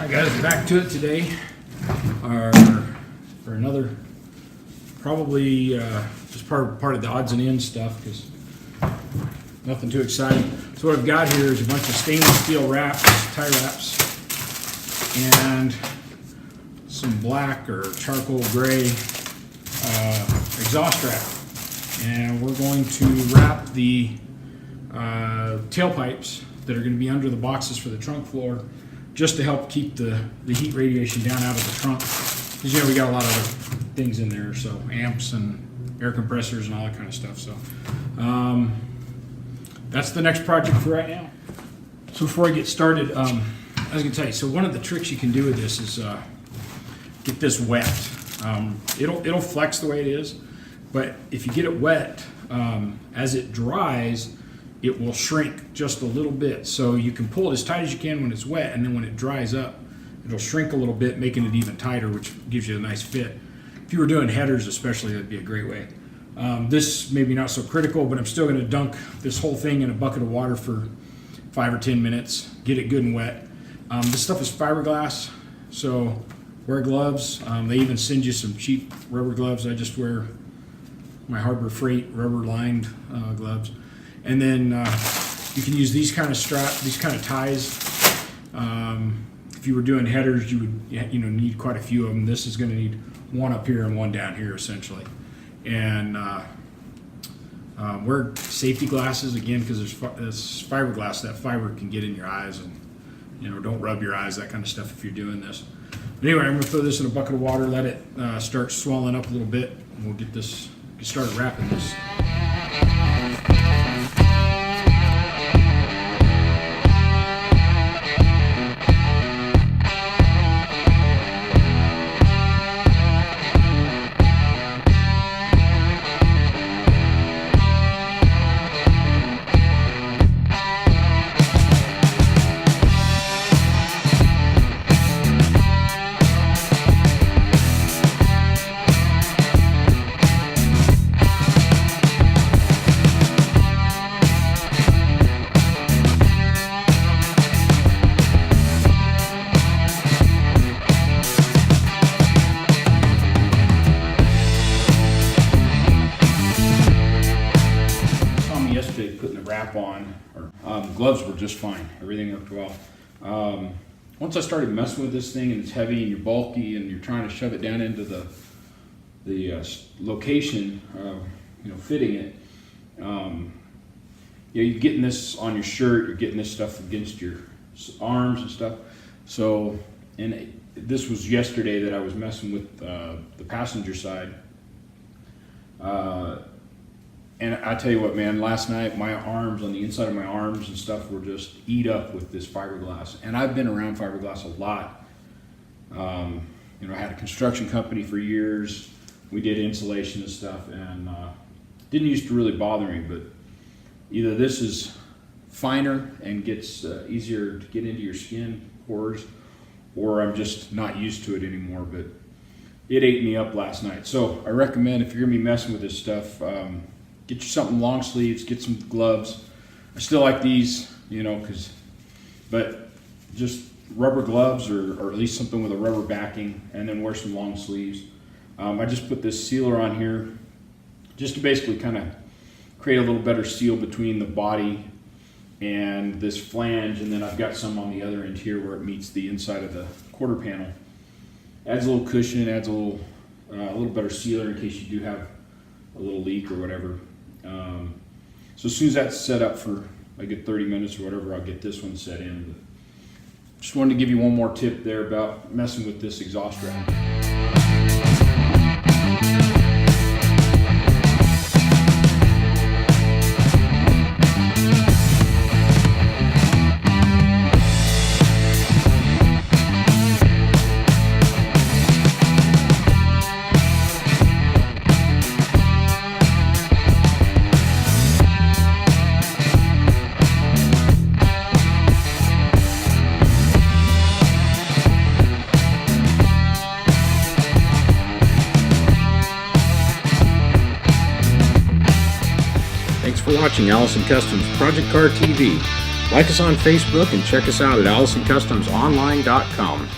Alright guys, back to it today. For another, probably just part of the odds and ends stuff, because nothing too exciting. So what I've got here is a bunch of stainless steel wraps, tie wraps, and some black or charcoal gray exhaust wrap. And we're going to wrap the tailpipes that are going to be under the boxes for the trunk floor, just to help keep the heat radiation down out of the trunk. Because, you know, we got a lot of other things in there, so amps and air compressors and all that kind of stuff. So that's the next project for right now. So before I get started, I was going to tell you, so one of the tricks you can do with this is get this wet. It'll flex the way it is, but if you get it wet, as it dries, it will shrink just a little bit. So you can pull it as tight as you can when it's wet, and then when it dries up, it'll shrink a little bit, making it even tighter, which gives you a nice fit. If you were doing headers especially, that'd be a great way. This maybe not so critical, but I'm still gonna dunk this whole thing in a bucket of water for 5 or 10 minutes, get it good and wet. This stuff is fiberglass, so wear gloves. They even send you some cheap rubber gloves. I just wear my Harbor Freight rubber lined gloves. And then you can use these kind of these kind of ties. If you were doing headers, you would need quite a few of them. This is going to need one up here and one down here, essentially. And wear safety glasses again, because there's fiberglass. That fiber can get in your eyes, and don't rub your eyes, that kind of stuff if you're doing this. But anyway, I'm going to throw this in a bucket of water, let it start swelling up a little bit, and we'll get started wrapping this. Putting the wrap on, the gloves were just fine. Everything worked well. Once I started messing with this thing, and it's heavy and you're bulky and you're trying to shove it down into the location, fitting it, you're getting this on your shirt, you're getting this stuff against your arms and stuff. So, and this was yesterday that I was messing with the passenger side. And I tell you what, man, last night my arms, on the inside of my arms and stuff, were just eat up with this fiberglass. And I've been around fiberglass a lot. I had a construction company for years. We did insulation and stuff, and didn't used to really bother me, but either this is finer and gets easier to get into your skin pores, or I'm just not used to it anymore, but it ate me up last night. So I recommend, if you're gonna be messing with this stuff, get you something long sleeves, get some gloves. I still like these, but just rubber gloves, or at least something with a rubber backing, and then wear some long sleeves. I just put this sealer on here just to basically kind of create a little better seal between the body and this flange, and then I've got some on the other end here where it meets the inside of the quarter panel. Adds a little cushion, adds a little better sealer in case you do have a little leak or whatever. So as soon as that's set up for a good 30 minutes or whatever, I'll get this one set in. But just wanted to give you one more tip there about messing with this exhaust wrap. Thanks for watching Allison Customs Project Car TV. Like us on Facebook and check us out at AllisonCustomsOnline.com.